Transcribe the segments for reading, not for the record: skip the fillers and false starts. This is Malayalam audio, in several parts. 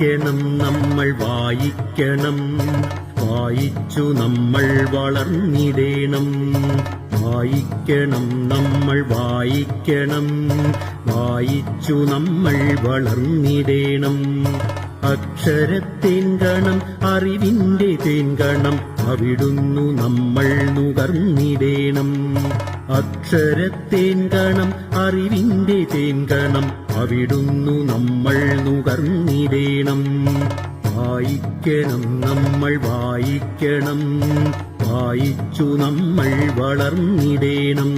വായിക്കണം നമ്മൾ വായിക്കണം, വായിച്ചു നമ്മൾ വളർന്നിടേണം. വായിക്കണം നമ്മൾ വായിക്കണം, വായിച്ചു നമ്മൾ വളർന്നിടേണം. അക്ഷരത്തേൻകണം അറിവിന്റെ തേൻകണം, അവിടുന്നു നമ്മൾ നുകർന്നിടേണം. അക്ഷരത്തേൻകണം അറിവിന്റെ തേൻകണം, അവിടുന്നു നമ്മൾ നുകർന്നിടേണം. വായിക്കണം നമ്മൾ വായിക്കണം, വായിച്ചു നമ്മൾ വളർന്നിടേണം.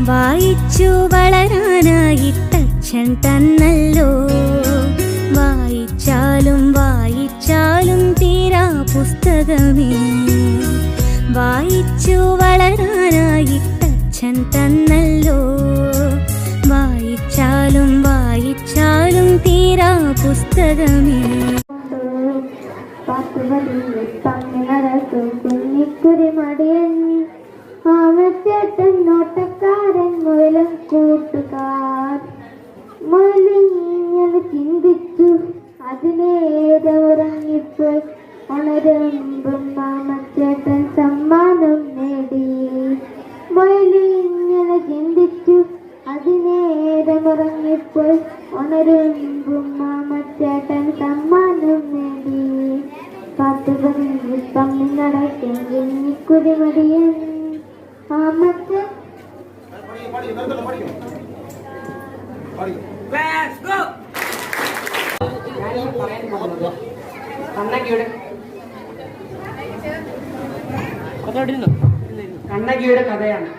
വായിച്ചു വളരാനായിട്ടച്ഛൻ തന്നല്ലോ, വായിച്ചാലും വായിച്ചാലും തീരാ പുസ്തകമേ. വായിച്ചു വളരാനായിട്ടച്ഛൻ തന്നല്ലോ, വായിച്ചാലും വായിച്ചാലും തീരാ പുസ്തകമേ. കുഞ്ഞിക്കുരിമടിയൻ ആമച്ചേട്ടൻ നോട്ടക്കാരൻ മുയലും കൂട്ടുകാർ. മുയലിങ്ങനെ ചിന്തിച്ചു അതിനേറെ ഉറങ്ങിപ്പോയി, ഉണരുമ്പും മാമച്ചേട്ടൻ സമ്മാനം നേടി. മുയലിങ്ങനെ ചിന്തിച്ചു അതിനേറെ ഉറങ്ങിപ്പോയി, ഉണരുമ്പും മാമച്ചേട്ടൻ സമ്മാനം നേടി. കാത്തുപറഞ്ഞു തമ്മി നടക്കും കുഞ്ഞിക്കുരിമടിയൻ ആമച്ചേട്ടൻ. കണ്ണകിയുടെ കഥയാണ്.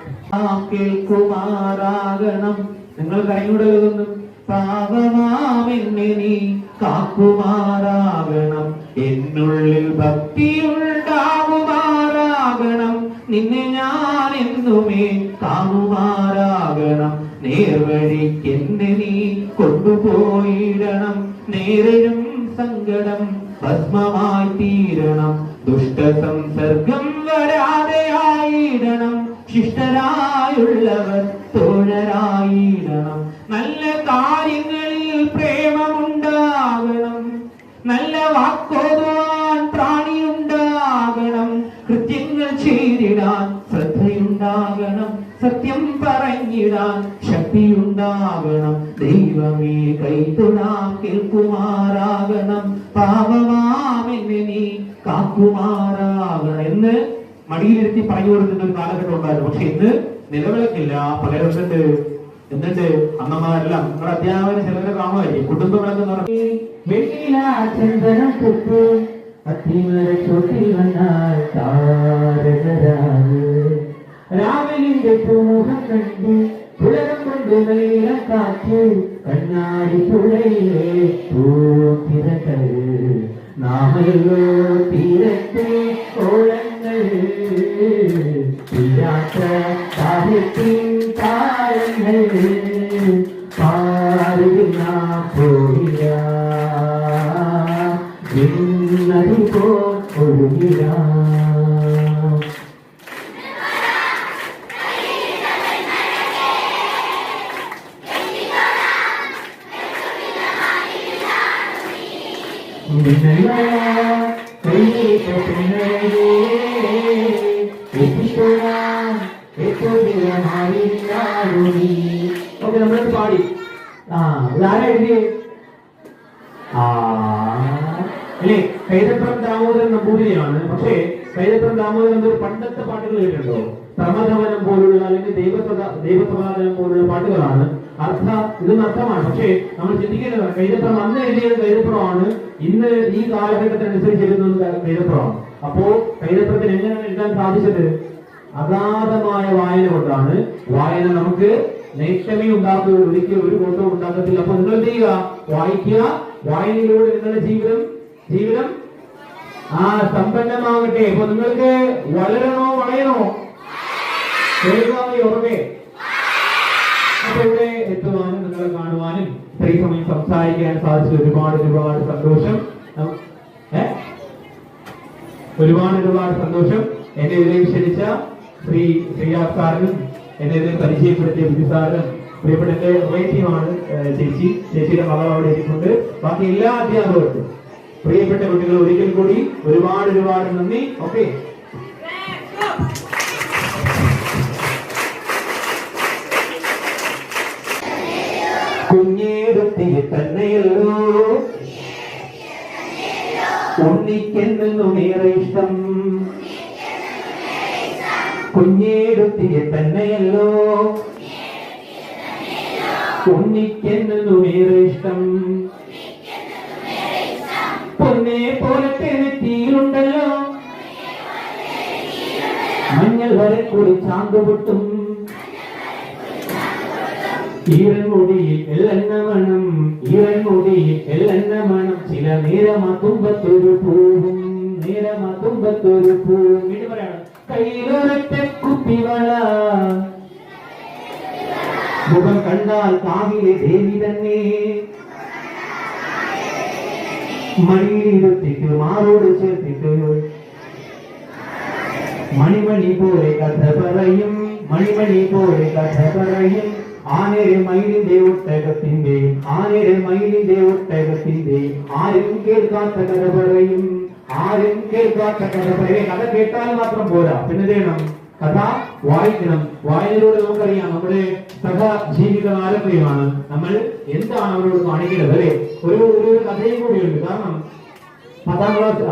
കേൾക്കുമാറാകണം നിങ്ങൾ കൈയുടകുന്നു. പാപമാമെന്നെ നീ കാക്കുമാറാകണം, എന്നുള്ളിൽ ഭക്തിയുണ്ടാകുമാറാകണം. നിന്നെ ഞാൻ എന്നുമേ കാണുമാറാകണം. നേർവഴിക്കെന്നെ നീ കൊണ്ടുപോയിടണം. നേരനും സങ്കടം ഭസ്മമായി തീരണം. ദുഷ്ടസംസർഗം വരാതെയായിടണം. ശിഷ്ടരായുള്ളവർ തോഴരായിടണം. നല്ല കാര്യങ്ങളിൽ പ്രേമമുണ്ടാകണം. നല്ല വാക്കോതുവാൻ പ്രാണിയുണ്ടാകണം. കൃത്യങ്ങൾ ചെയ്തിടാൻ ശ്രദ്ധയുണ്ടാകണം. സത്യം പറഞ്ഞിടാൻ ശക്തിയുണ്ടാകണം. ദൈവമേ കൈതൊഴാം കേൾക്കുമാറാകണം. പാപമാമെന്നെ നീ കാക്കുമാറാകണം എന്ന് മടിയിലിരുത്തി പറഞ്ഞു കൊടുക്കുന്ന ഒരു കാലഘട്ടം ഉണ്ടായിരുന്നു. പക്ഷെ ഇന്ന് നിലവിളക്കില്ല, പലരുണ്ട്. എന്നിട്ട് അമ്മമാരെല്ലാം നിങ്ങളുടെ അധ്യാപകന് ചിലവരെ കാണുമായിരിക്കും. കുടുംബം വിളക്കെന്ന് പറഞ്ഞു രാവിലിന്റെ പൂമുഖം കണ്ട് പുലകം കൊണ്ട് നീളം കാറ്റ് കണ്ണാടി പുഴയിലെ പൂത്തിരകൾ നാമല്ലോ തീരത്തെ ഓളങ്ങൾ തീരാത്ത സാഹിത്യത്തിൻ താരങ്ങൾ പാടുന്ന പോയില്ല നദി പോ ഒഴുകില്ല. നമ്മളത് പാടി ആരെഴുതിയേ അല്ലേ? കൈതപ്രം ദാമോദരൻ നമ്പൂതിരിയാണ്. പക്ഷേ കൈതപ്രം ദാമോദരൻ നമ്പൂതിരി പണ്ടത്തെ പാട്ടുകൾ കേട്ടിട്ടുണ്ടോ? പ്രമഥവനം പോലുള്ള അല്ലെങ്കിൽ ദൈവസമാധാനം പോലുള്ള പാട്ടുകളാണ്. ഇതൊന്നും അർത്ഥമാണ്. പക്ഷേ നമ്മൾ ചിന്തിക്കേണ്ടതാണ്, കൈതപ്രം അന്ന് എഴുതിയത് കൈതപ്രമാണ്, ഇന്ന് ഈ കാലഘട്ടത്തിനനുസരിച്ച് എഴുതുന്നത് കൈതപ്രമാണ്. അപ്പോ കൈതപ്രത്തിന് എങ്ങനെയാണ് എഴുതാൻ സാധിച്ചത്? അഗാധമായ വായന കൊണ്ടാണ്. വായന നമുക്ക് നേട്ടമേ ഉണ്ടാക്കുകയുള്ളൂ, ഒരിക്കലും ഒരു കോട്ടവും ഉണ്ടാക്കത്തില്ല. അപ്പൊ നിങ്ങൾ എന്ത് ചെയ്യുക? വായിക്കുക. വായനയിലൂടെ നിങ്ങളുടെ ജീവിതം സമ്പന്നമാകട്ടെ. അപ്പൊ നിങ്ങൾക്ക് വളരണോ വളയണോ? കേൾക്കാമോ? ഉറവേ. അപ്പൊ ഇവിടെ എത്തുവാനും നിങ്ങളെ കാണുവാനും ഇത്രയും സമയം സംസാരിക്കാൻ സാധിച്ചത് ഒരുപാട് സന്തോഷം. ഒരുപാട് സന്തോഷം. എന്നെ ഇതിലേക്ക് ക്ഷണിച്ച ശ്രീ ശ്രീരാജ് സാറിനും എന്നെ ഇത് പരിചയപ്പെടുത്തിയ ബിജുസാറും പ്രിയപ്പെട്ട എന്റെ റിലേറ്റീവാണ് ചേച്ചിയുടെ മകൾ അവിടെ ഇരിപ്പുണ്ട്. ബാക്കി എല്ലാ അധ്യാപകർക്കും പ്രിയപ്പെട്ട കുട്ടികൾ ഒരിക്കൽ കൂടി ഒരുപാട് നന്ദി. ഓക്കെ, കുഞ്ഞേടത്തിയ തന്നെയല്ലോ ഉണ്ണിക്കെന്നേറെ ഇഷ്ടം, കുഞ്ഞേടത്തിയ തന്നെയല്ലോ ഉണ്ണിക്കെന്നേറെ ഇഷ്ടം, പൊന്നെ പോലത്തെ നെറ്റിയിലുണ്ടല്ലോ മഞ്ഞൾ വരെ കൂടി ചാന്തുപൊട്ടും, ഈറൻമുടിയിൽ എല്ലെണ്ണ മണം, ഈറൻമുടിയിൽ എല്ലെണ്ണ മണം, ചില നേരമാത്തുമ്പത്തൊരു പൂവും, നേരമാത്തുമ്പത്തൊരു പൂവും. ഇത് പറയണം. കയ്യിലൊരൊറ്റ കുപ്പിവള, മുഖം കണ്ടാൽ കാവിലെ ദേവി തന്നെ, മണിയിലിരുത്തിട്ട് മാറോട് ചേർത്തിട്ട് മണിമണി പോലെ കഥ പറയും, മണിമണി പോലെ കഥ പറയും, ആനരെ മയിലിന്റെ ഒട്ടകത്തിന്റെ, ആനരെ മയിലിന്റെ ഒട്ടകത്തിന്റെ, ആരും കേൾക്കാത്ത കഥ പറയും, ആരും കേൾക്കാത്ത കഥ പറയും. കഥ കേട്ടാൽ മാത്രം പോരാ, പിന്നെ ചെയ്യണം, കഥ വായിക്കണം. വായനയിലൂടെ നമുക്കറിയാം നമ്മുടെ സഹജീവികൾ ആരൊക്കെയാണ്, നമ്മൾ എന്താണ് അവരോട് കാണിക്കുന്നത് അല്ലെ. ഒരു കഥയും കൂടിയുണ്ട്. കാരണം 10ാം ക്ലാസ്